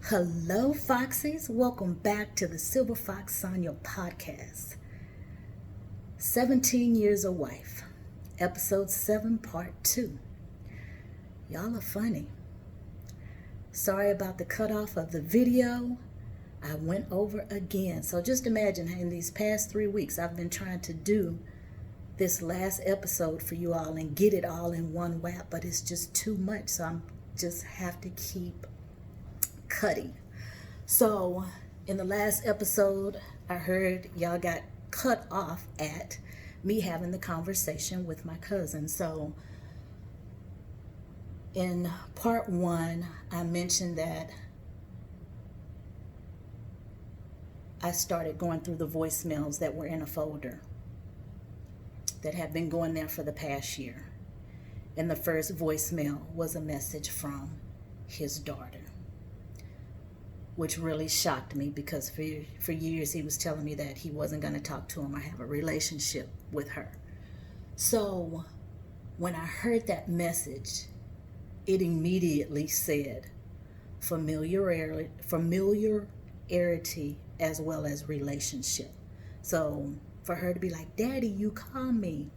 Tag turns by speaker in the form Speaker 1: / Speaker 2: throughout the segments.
Speaker 1: Hello, Foxies. Welcome back to the SilverFox Sonya podcast. 17 Years a Wife, Episode 7, Part 2. Y'all are funny. Sorry about the cutoff of the video. I went over again. So just imagine in these past 3 weeks, I've been trying to do this last episode for you all and get it all in one whap, but it's just too much. So I'm just have to keep cutting. So in the last episode, I heard y'all got cut off at me having the conversation with my cousin. So in part 1, I mentioned that I started going through the voicemails that were in a folder that have been going there for the past year. And the first voicemail was a message from his daughter, which really shocked me because for years he was telling me that he wasn't going to talk to him or have a relationship with her. So when I heard that message, it immediately said familiarity as well as relationship. So for her to be like, "Daddy, you call me,"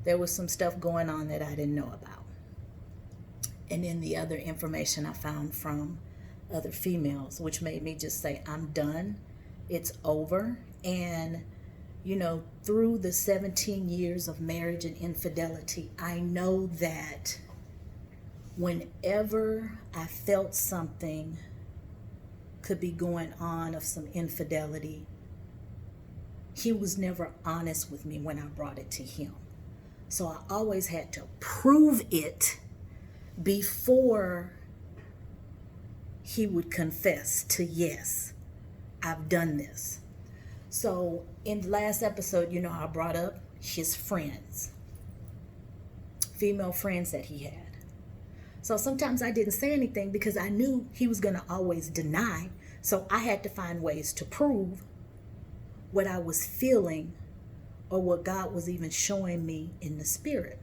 Speaker 1: there was some stuff going on that I didn't know about. And then the other information I found from other females, which made me just say, I'm done. It's over. And, through the 17 years of marriage and infidelity, I know that whenever I felt something could be going on of some infidelity, he was never honest with me when I brought it to him. So I always had to prove it before he would confess to, yes, I've done this. So in the last episode, I brought up his friends, female friends that he had. So sometimes I didn't say anything because I knew he was going to always deny. So I had to find ways to prove what I was feeling or what God was even showing me in the spirit.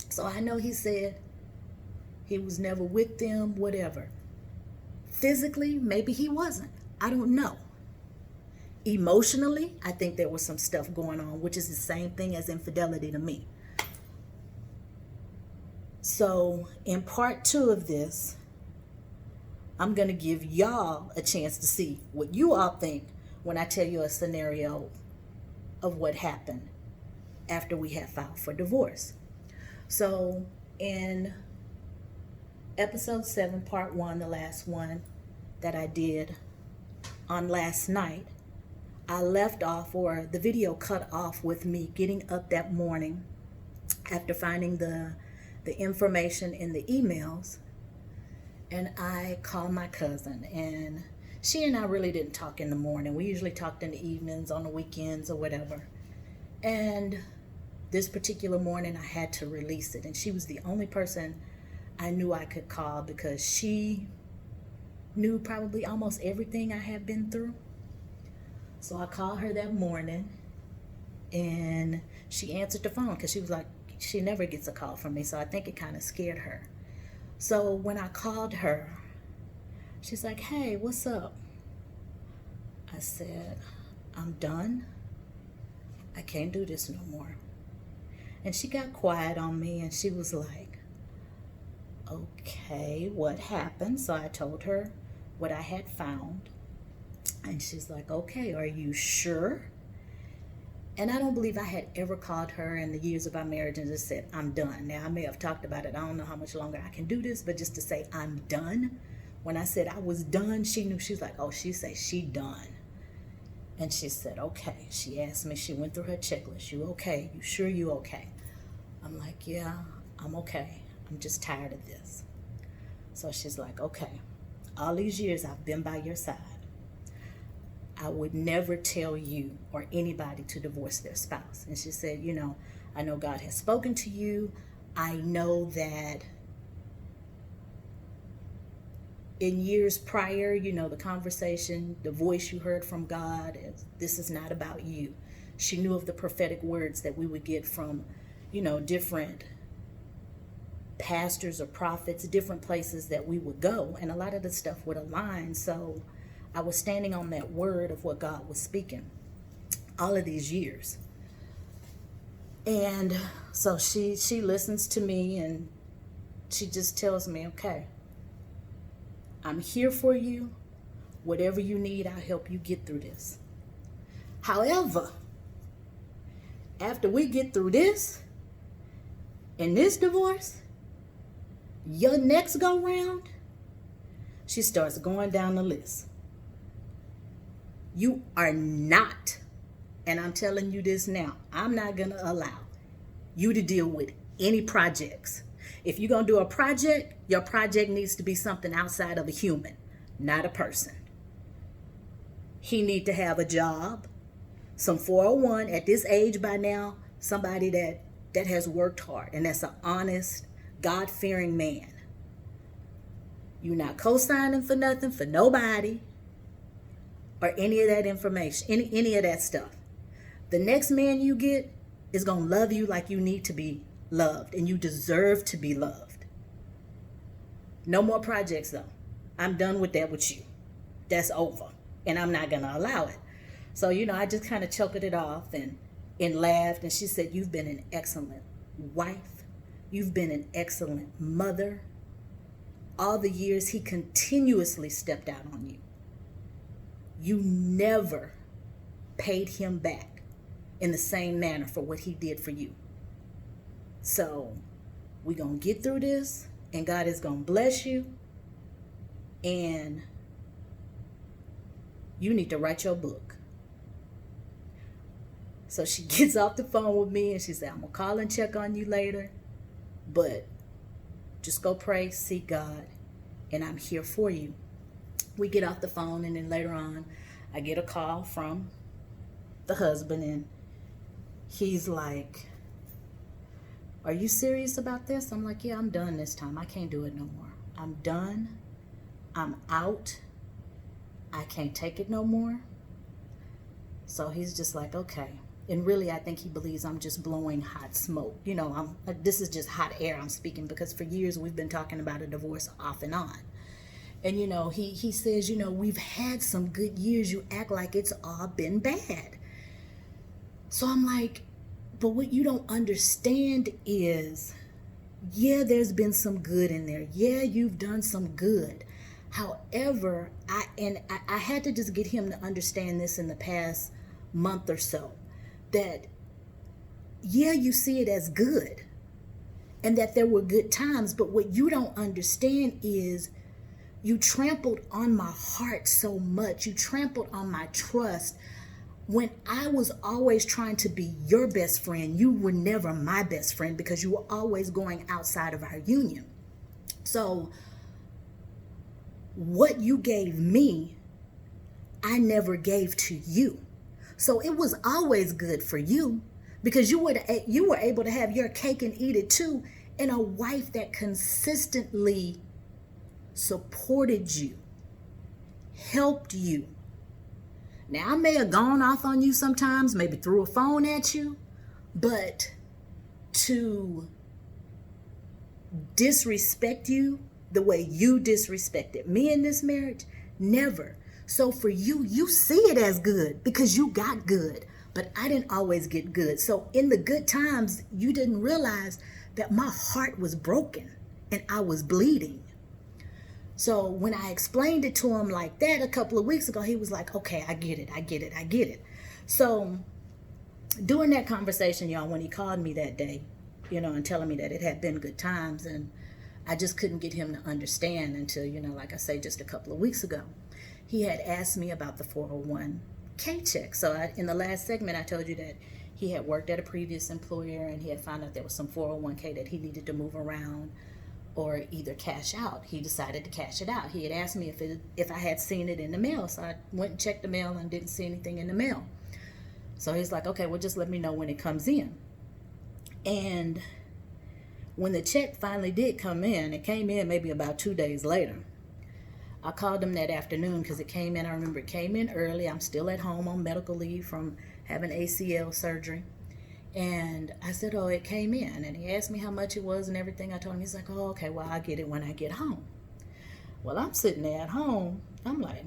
Speaker 1: So I know he said he was never with them, whatever. Physically, maybe he wasn't. I don't know. Emotionally, I think there was some stuff going on, which is the same thing as infidelity to me. So in part 2 of this, I'm going to give y'all a chance to see what you all think when I tell you a scenario of what happened after we had filed for divorce. So in episode 7, part 1, the last one that I did on last night, I left off, or the video cut off with me getting up that morning after finding the information in the emails, and I called my cousin, and she and I really didn't talk in the morning. We usually talked in the evenings, on the weekends or whatever. And this particular morning I had to release it, and she was the only person I knew I could call because she knew probably almost everything I had been through. So I called her that morning, and she answered the phone because she was like, she never gets a call from me, so I think it kind of scared her. So when I called her, she's like, "Hey, what's up?" I said, "I'm done. I can't do this no more." And she got quiet on me, and she was like, "Okay, what happened?" So I told her what I had found. And she's like, "Okay, are you sure?" And I don't believe I had ever called her in the years of our marriage and just said, "I'm done." Now, I may have talked about it. I don't know how much longer I can do this, but just to say I'm done. When I said I was done, she knew. She was like, "Oh, she say she done." And she said, "Okay." She asked me, she went through her checklist. "You okay? You sure you okay?" I'm like, "Yeah, I'm okay. I'm just tired of this." So she's like, "Okay, all these years I've been by your side. I would never tell you or anybody to divorce their spouse." And she said, "I know God has spoken to you. I know that in years prior, the conversation, the voice you heard from God, this is not about you." She knew of the prophetic words that we would get from, different pastors or prophets, different places that we would go, and a lot of the stuff would align. So I was standing on that word of what God was speaking all of these years. And so she listens to me, and she just tells me, okay, I'm here for you. Whatever you need, I'll help you get through this. However, after we get through this and this divorce, your next go round, she starts going down the list. You are not, and I'm telling you this now, I'm not going to allow you to deal with any projects. If you're going to do a project, your project needs to be something outside of a human, not a person. He need to have a job, some 401 at this age by now, somebody that has worked hard, and that's an honest, God-fearing man. You're not co-signing for nothing, for nobody, or any of that information, any of that stuff. The next man you get is going to love you like you need to be loved, and you deserve to be loved. No more projects, though. I'm done with that with you. That's over, and I'm not going to allow it. So, I just kind of choked it off and laughed, and she said, you've been an excellent wife. You've been an excellent mother. All the years he continuously stepped out on you. You never paid him back in the same manner for what he did for you. So we're going to get through this, and God is going to bless you, and you need to write your book. So she gets off the phone with me, and she said, I'm going to call and check on you later, but just go pray, seek God, and I'm here for you. We get off the phone, and then later on, I get a call from the husband, and he's like, are you serious about this? I'm like, yeah, I'm done this time. I can't do it no more. I'm done. I'm out. I can't take it no more. So he's just like, okay. And really, I think he believes I'm just blowing hot smoke. This is just hot air I'm speaking, because for years we've been talking about a divorce off and on. And, he says, we've had some good years. You act like it's all been bad. So I'm like, but what you don't understand is, yeah, there's been some good in there. Yeah, you've done some good. However, I had to just get him to understand this in the past month or so, that, yeah, you see it as good and that there were good times, but what you don't understand is you trampled on my heart so much. You trampled on my trust. When I was always trying to be your best friend, you were never my best friend, because you were always going outside of our union. So what you gave me, I never gave to you. So it was always good for you, because you were able to have your cake and eat it too, and a wife that consistently supported you, helped you. Now, I may have gone off on you sometimes, maybe threw a phone at you, but to disrespect you the way you disrespected me in this marriage, never. So for you, you see it as good because you got good, but I didn't always get good. So in the good times, you didn't realize that my heart was broken and I was bleeding. So when I explained it to him like that a couple of weeks ago, he was like, okay, I get it. So during that conversation, y'all, when he called me that day, and telling me that it had been good times, and I just couldn't get him to understand until, like I say, just a couple of weeks ago, he had asked me about the 401k check. So in the last segment, I told you that he had worked at a previous employer, and he had found out there was some 401k that he needed to move around or either cash out. He decided to cash it out. He had asked me if I had seen it in the mail. So I went and checked the mail and didn't see anything in the mail. So he's like, okay, well, just let me know when it comes in. And when the check finally did come in, it came in maybe about 2 days later. I called him that afternoon because it came in. I remember it came in early. I'm still at home on medical leave from having ACL surgery. And I said, oh, it came in. And he asked me how much it was and everything. I told him, he's like, oh, okay, well, I'll get it when I get home. Well, I'm sitting there at home. I'm like,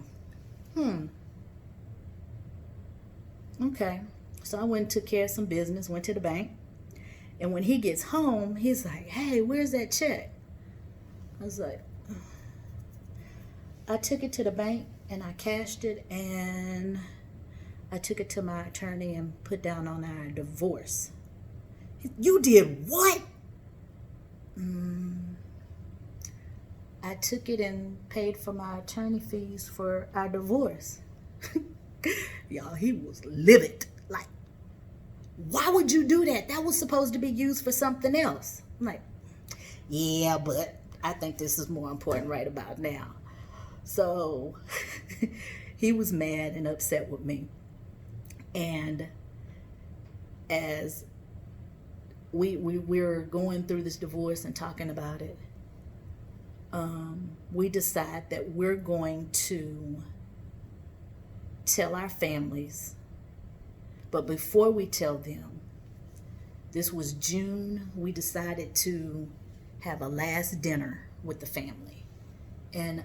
Speaker 1: okay. So I went and took care of some business, went to the bank. And when he gets home, he's like, hey, where's that check? I was like, I took it to the bank and I cashed it, and I took it to my attorney and put down on our divorce. You did what? I took it and paid for my attorney fees for our divorce. Y'all, he was livid. Like, why would you do that? That was supposed to be used for something else. I'm like, yeah, but I think this is more important right about now. So he was mad and upset with me. And as we were going through this divorce and talking about it, we decide that we're going to tell our families. But before we tell them, this was June, we decided to have a last dinner with the family. And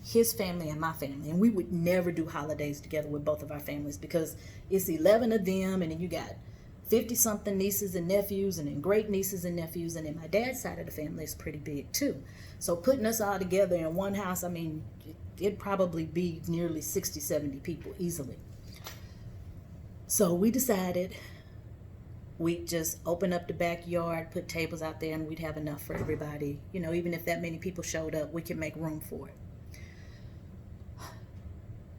Speaker 1: his family and my family. And we would never do holidays together with both of our families, because it's 11 of them, and then you got 50-something nieces and nephews, and then great nieces and nephews. And then my dad's side of the family is pretty big too. So putting us all together in one house, I mean, it'd probably be nearly 60, 70 people easily. So we decided we'd just open up the backyard, put tables out there, and we'd have enough for everybody. You know, even if that many people showed up, we could make room for it.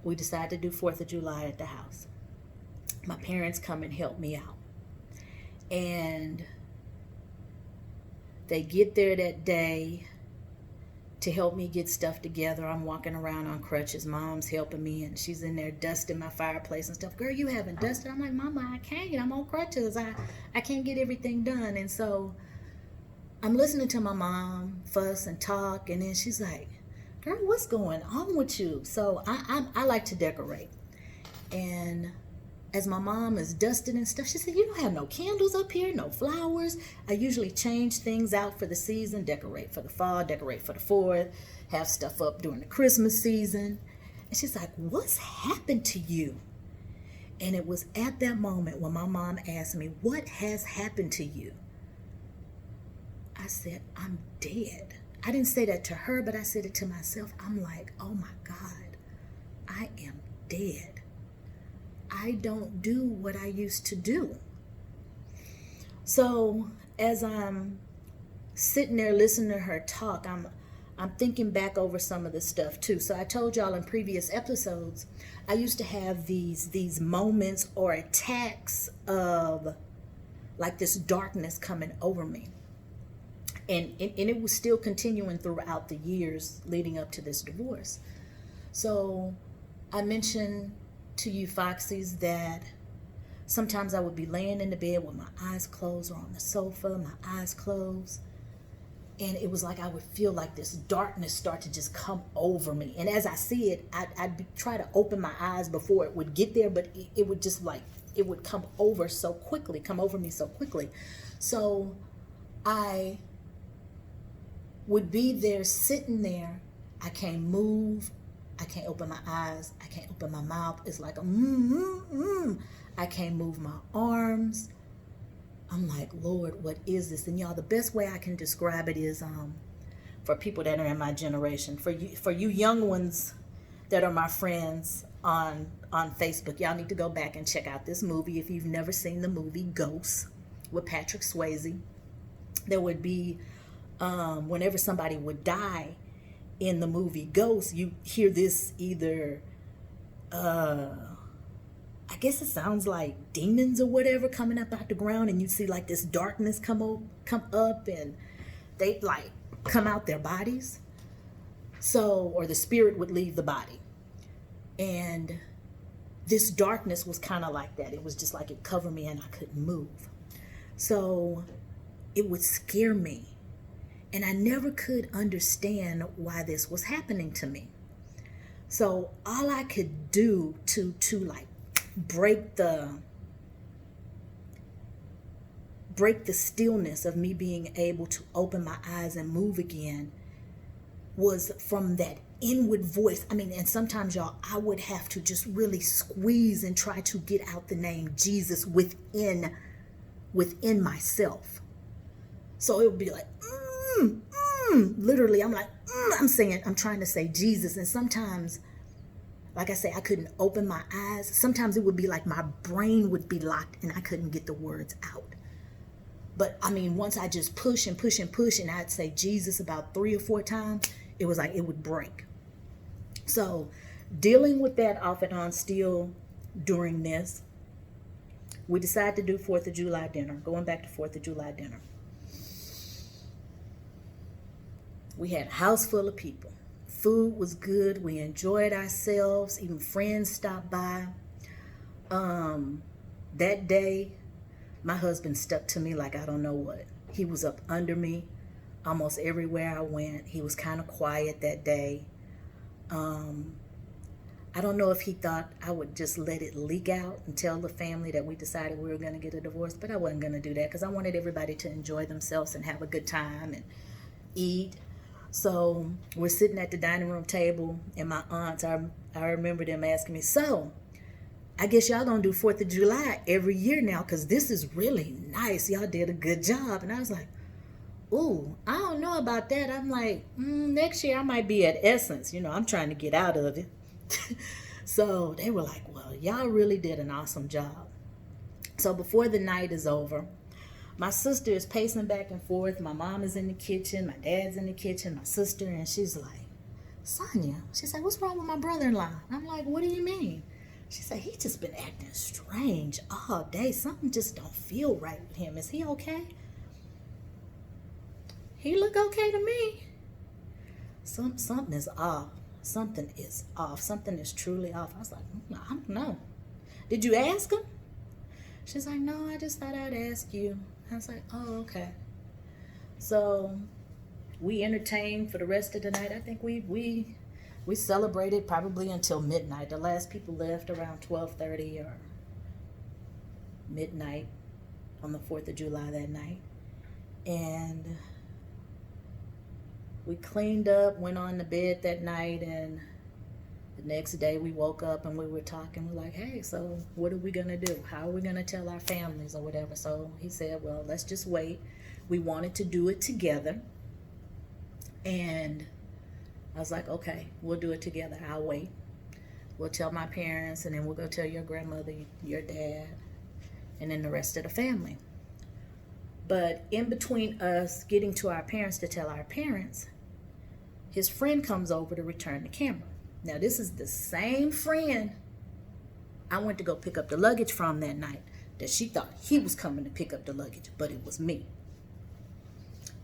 Speaker 1: We decided to do 4th of July at the house. My parents come and help me out. And they get there that day to help me get stuff together. I'm walking around on crutches. Mom's helping me, and she's in there dusting my fireplace and stuff. Girl, you haven't dusted? I'm like, Mama, I can't. I'm on crutches. I can't get everything done. And so I'm listening to my mom fuss and talk, and then she's like, girl, what's going on with you? So I like to decorate. And as my mom is dusting and stuff, she said, you don't have no candles up here, no flowers. I usually change things out for the season, decorate for the fall, decorate for the 4th, have stuff up during the Christmas season. And she's like, what's happened to you? And it was at that moment when my mom asked me, what has happened to you? I said, I'm dead. I didn't say that to her, but I said it to myself. I'm like, oh my God, I am dead. I don't do what I used to do. So as I'm sitting there listening to her talk, I'm thinking back over some of the stuff too. So I told y'all in previous episodes, I used to have these moments or attacks of like this darkness coming over me. And it was still continuing throughout the years leading up to this divorce. So I mentioned to you Foxies that sometimes I would be laying in the bed with my eyes closed, or on the sofa, my eyes closed, and it was like I would feel like this darkness start to just come over me. And as I see it, I'd try to open my eyes before it would get there, but it would just like, it would come over me so quickly. So I would be there sitting there. I can't move. I can't open my eyes. I can't open my mouth. It's like I can't move my arms. I'm like, Lord, what is this? And y'all, the best way I can describe it is for people that are in my generation, for you young ones that are my friends on Facebook, y'all need to go back and check out this movie. If you've never seen the movie Ghost with Patrick Swayze, there would be whenever somebody would die in the movie Ghost, you hear this either, I guess it sounds like demons or whatever coming up out the ground, and you see like this darkness come up, and they like come out their bodies. So, or the spirit would leave the body. And this darkness was kind of like that. It was just like it covered me and I couldn't move. So it would scare me. And I never could understand why this was happening to me. So all I could do to like break the break the stillness of me being able to open my eyes and move again was from that inward voice. I mean, and sometimes, y'all, I would have to just really squeeze and try to get out the name Jesus within myself. So it would be like, literally, I'm like, I'm trying to say Jesus. And sometimes, like I say, I couldn't open my eyes. Sometimes it would be like my brain would be locked and I couldn't get the words out. But I mean, once I just push and push and push, and I'd say Jesus about 3 or 4 times, it was like it would break. So dealing with that off and on still during this, we decided to do 4th of July dinner, going back to 4th of July dinner. We had a house full of people. Food was good. We enjoyed ourselves. Even friends stopped by. That day, my husband stuck to me like I don't know what. He was up under me almost everywhere I went. He was kind of quiet that day. I don't know if he thought I would just let it leak out and tell the family that we decided we were going to get a divorce, but I wasn't going to do that because I wanted everybody to enjoy themselves and have a good time and eat. So we're sitting at the dining room table, and my aunts, I remember them asking me, so I guess y'all gonna do 4th of July every year now because this is really nice. Y'all did a good job. And I was like, ooh, I don't know about that. I'm like, next year I might be at Essence. You know, I'm trying to get out of it. So they were like, well, y'all really did an awesome job. So before the night is over, my sister is pacing back and forth. My mom is in the kitchen. My dad's in the kitchen. My sister, and she's like, Sonya, she's like, what's wrong with my brother-in-law? I'm like, what do you mean? She said, he just been acting strange all day. Something just don't feel right with him. Is he okay? He look okay to me. Something is off. Something is off. Something is truly off. I was like, I don't know. Did you ask him? She's like, no, I just thought I'd ask you. I was like, oh, okay. So we entertained for the rest of the night. I think we celebrated probably until midnight. The last people left around 12:30 or midnight on the 4th of July that night. And we cleaned up, went on to bed that night, and the next day we woke up and we were talking. We're like, hey, so what are we going to do? How are we going to tell our families or whatever? So he said, well, let's just wait. We wanted to do it together. And I was like, okay, we'll do it together. I'll wait. We'll tell my parents, and then we'll go tell your grandmother, your dad, and then the rest of the family. But in between us getting to our parents to tell our parents, his friend comes over to return the camera. Now, this is the same friend I went to go pick up the luggage from that night that she thought he was coming to pick up the luggage, but it was me.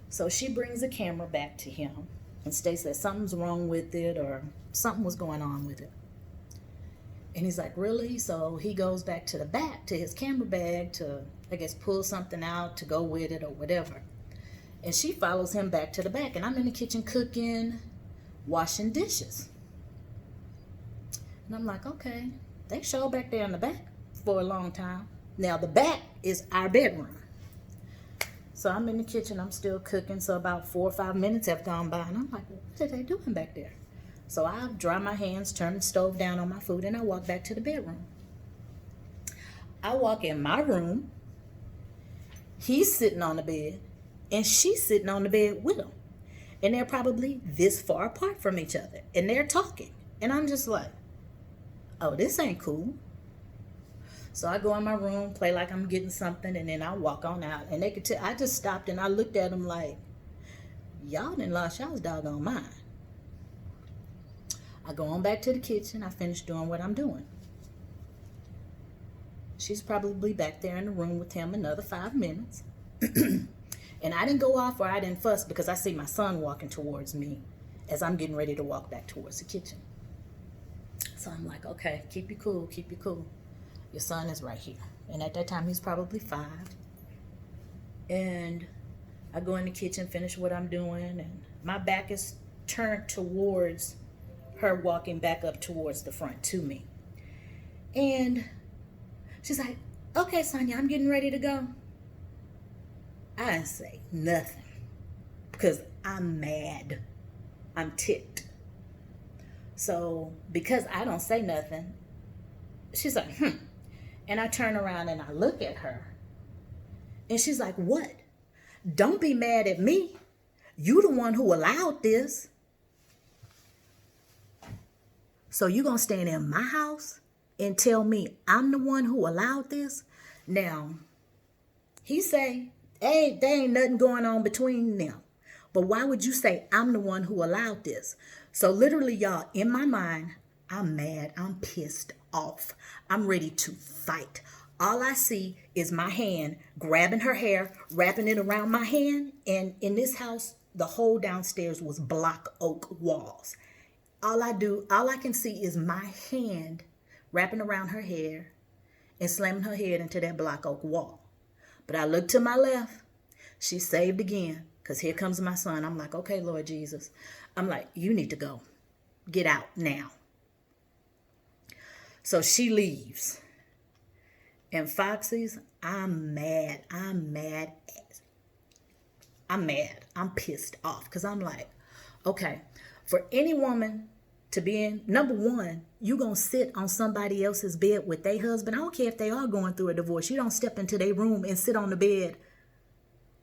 Speaker 1: So she brings the camera back to him and states that something's wrong with it or something was going on with it. And he's like, really? So he goes back to the back to his camera bag to, I guess, pull something out to go with it or whatever. And she follows him back to the back. And I'm in the kitchen cooking, washing dishes. And I'm like, okay, they show back there in the back for a long time. Now the back is our bedroom. So I'm in the kitchen, I'm still cooking. So about 4 or 5 minutes have gone by. And I'm like, what are they doing back there? So I dry my hands, turn the stove down on my food, and I walk back to the bedroom. I walk in my room. He's sitting on the bed, and she's sitting on the bed with him. And they're probably this far apart from each other. And they're talking. And I'm just like, oh, this ain't cool. So I go in my room, play like I'm getting something, and then I walk on out. And they could tell, I just stopped and I looked at them like, y'all done lost y'all's doggone mind. I go on back to the kitchen. I finish doing what I'm doing. She's probably back there in the room with him another 5 minutes. And I didn't go off or I didn't fuss because I see my son walking towards me as I'm getting ready to walk back towards the kitchen. So I'm like, okay, keep you cool, keep you cool. Your son is right here. And at that time, he's probably 5. And I go in the kitchen, finish what I'm doing, and my back is turned towards her walking back up towards the front to me. And she's like, okay, Sonya, I'm getting ready to go. I didn't say nothing because I'm mad. I'm ticked. So because I don't say nothing, she's like, And I turn around and I look at her. And she's like, what? Don't be mad at me. You the one who allowed this. So you gonna stand in my house and tell me I'm the one who allowed this? Now, he say, hey, there ain't nothing going on between them. But why would you say I'm the one who allowed this? So literally, y'all, in my mind, I'm mad. I'm pissed off. I'm ready to fight. All I see is my hand grabbing her hair, wrapping it around my hand. And in this house, the whole downstairs was block oak walls. All I can see is my hand wrapping around her hair and slamming her head into that block oak wall. But I look to my left. She's saved again, because here comes my son. I'm like, okay, Lord Jesus. I'm like, you need to go. Get out now. So she leaves. And Foxy's, I'm mad. I'm pissed off, because I'm like, okay, for any woman to be in, number one, you gonna sit on somebody else's bed with their husband. I don't care if they are going through a divorce. You don't step into their room and sit on the bed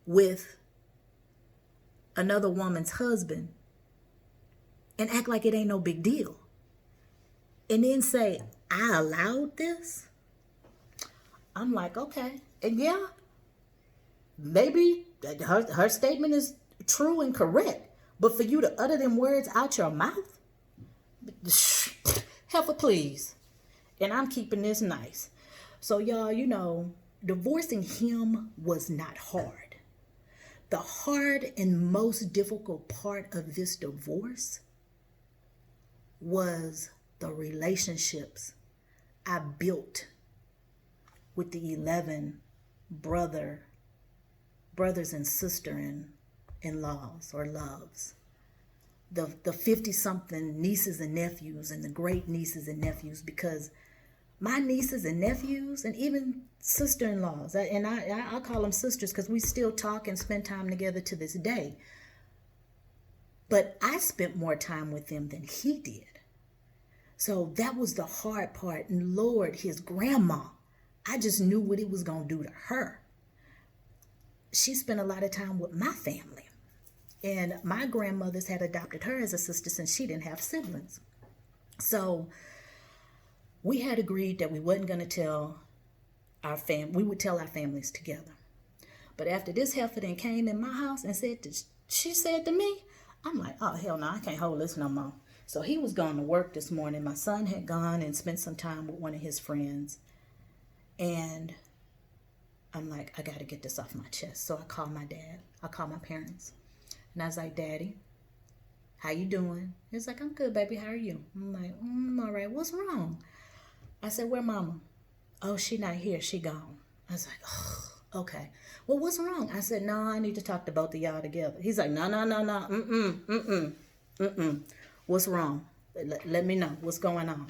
Speaker 1: with another woman's husband and act like it ain't no big deal. And then say, I allowed this? I'm like, okay. And yeah, maybe her statement is true and correct. But for you to utter them words out your mouth, heifer, please. And I'm keeping this nice. So y'all, divorcing him was not hard. The hard and most difficult part of this divorce was the relationships I built with the 11 brothers and sister-in-laws or loves. The 50-something nieces and nephews and the great nieces and nephews, because my nieces and nephews and even sister-in-laws, and I call them sisters because we still talk and spend time together to this day. But I spent more time with them than he did. So that was the hard part. And Lord, his grandma, I just knew what it was going to do to her. She spent a lot of time with my family. And my grandmothers had adopted her as a sister since she didn't have siblings. So we had agreed that we wasn't going to tell we would tell our families together. But after this heifer then came in my house and she said to me, I'm like, oh, hell no, I can't hold this no more. So he was going to work this morning. My son had gone and spent some time with one of his friends. And I'm like, I got to get this off my chest. So I called my dad. I called my parents. And I was like, Daddy, how you doing? He's like, I'm good, baby. How are you? I'm like, I'm all right. What's wrong? I said, where mama? Oh, she not here. She gone. I was like, oh, okay. Well, what's wrong? I said, no, I need to talk to both of y'all together. He's like, no. What's wrong? Let me know. What's going on?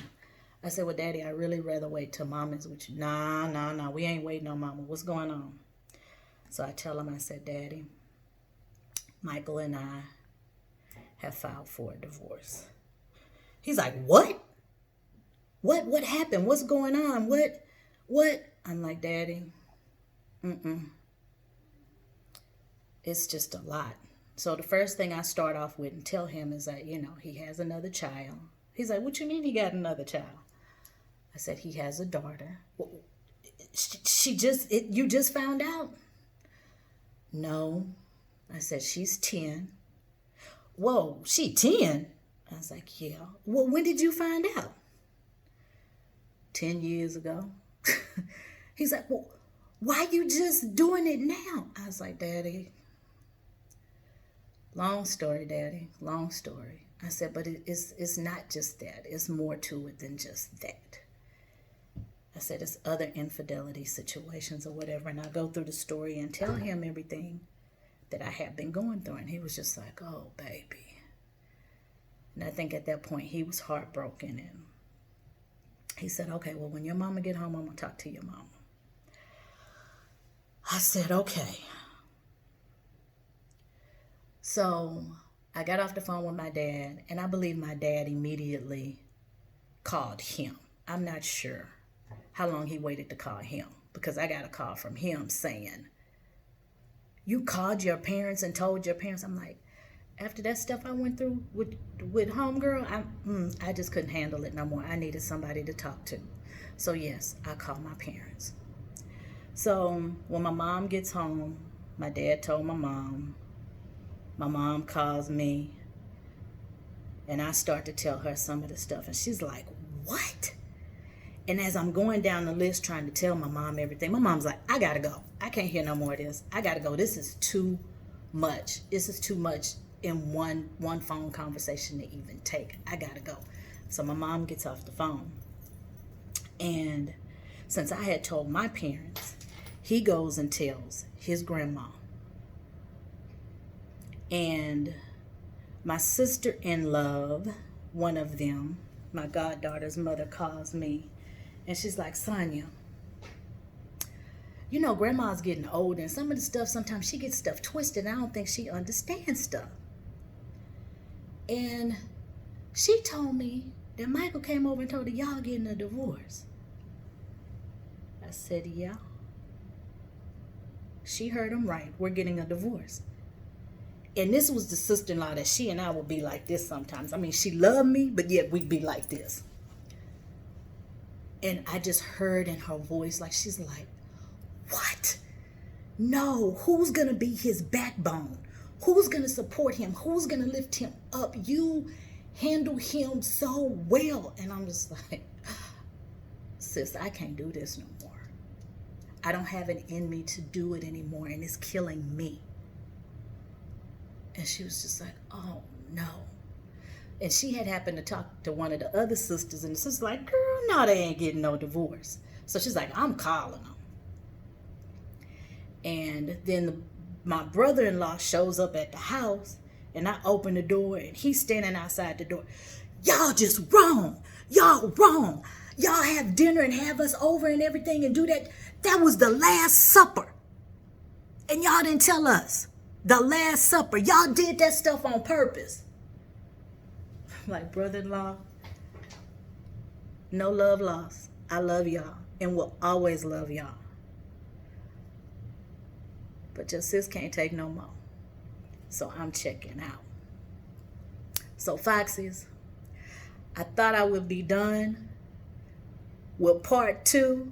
Speaker 1: I said, well, Daddy, I'd really rather wait till Mama's with you. No. We ain't waiting on Mama. What's going on? So I tell him, I said, Daddy, Michael and I have filed for a divorce. He's like, what? What happened? What's going on? What? I'm like, Daddy, it's just a lot. So the first thing I start off with and tell him is that, he has another child. He's like, what you mean he got another child? I said, he has a daughter. You just found out? No. I said, she's 10. Whoa, she 10? I was like, yeah. Well, when did you find out? 10 years ago. He's like, well, why you just doing it now? I was like, Daddy, long story, Daddy, long story. I said, but it's not just that. It's more to it than just that. I said, it's other infidelity situations or whatever. And I go through the story and tell him everything that I have been going through. And he was just like, oh, baby. And I think at that point he was heartbroken. And he said, okay, well, when your mama get home, I'm going to talk to your mama. I said, okay. So I got off the phone with my dad, and I believe my dad immediately called him. I'm not sure how long he waited to call him, because I got a call from him saying, "You called your parents and told your parents?" I'm like, after that stuff I went through with homegirl, I just couldn't handle it no more. I needed somebody to talk to. So yes, I called my parents. So when my mom gets home, my dad told my mom. My mom calls me, and I start to tell her some of the stuff, and she's like, "What?" And as I'm going down the list trying to tell my mom everything, my mom's like, "I gotta go. I can't hear no more of this. I gotta go. This is too much. This is too much in one phone conversation to even take. I gotta go." So my mom gets off the phone. And since I had told my parents, he goes and tells his grandma. And my sister-in-law, one of them, my goddaughter's mother, calls me. And she's like, "Sonya, you know, grandma's getting old, and some of the stuff, sometimes she gets stuff twisted. I don't think she understands stuff." And she told me that Michael came over and told her, "Y'all getting a divorce." I said, "Yeah." She heard him right. We're getting a divorce. And this was the sister-in-law that she and I would be like this sometimes. I mean, she loved me, but yet we'd be like this. And I just heard in her voice, like, she's like, "What? No, who's going to be his backbone? Who's going to support him? Who's going to lift him up? You handle him so well." And I'm just like, "Sis, I can't do this no more. I don't have it in me to do it anymore, and it's killing me." And she was just like, "Oh, no." And she had happened to talk to one of the other sisters, and the sister's like, "Girl, no, they ain't getting no divorce." So she's like, "I'm calling them." And then my brother-in-law shows up at the house, and I open the door, and he's standing outside the door. "Y'all just wrong. Y'all wrong. Y'all have dinner and have us over and everything and do that. That was the Last Supper. And y'all didn't tell us. The Last Supper. Y'all did that stuff on purpose." I'm like, "Brother-in-law, no love lost. I love y'all and will always love y'all. But your sis can't take no more. So I'm checking out." So Foxies, I thought I would be done with part 2.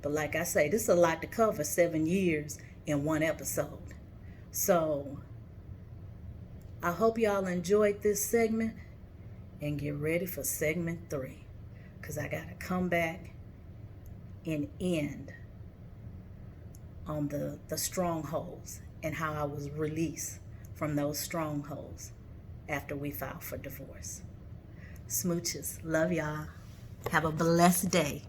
Speaker 1: But like I say, this is a lot to cover, 7 years in one episode. So I hope y'all enjoyed this segment, and get ready for segment 3, because I got to come back and end on the strongholds and how I was released from those strongholds after we filed for divorce. Smooches. Love y'all. Have a blessed day.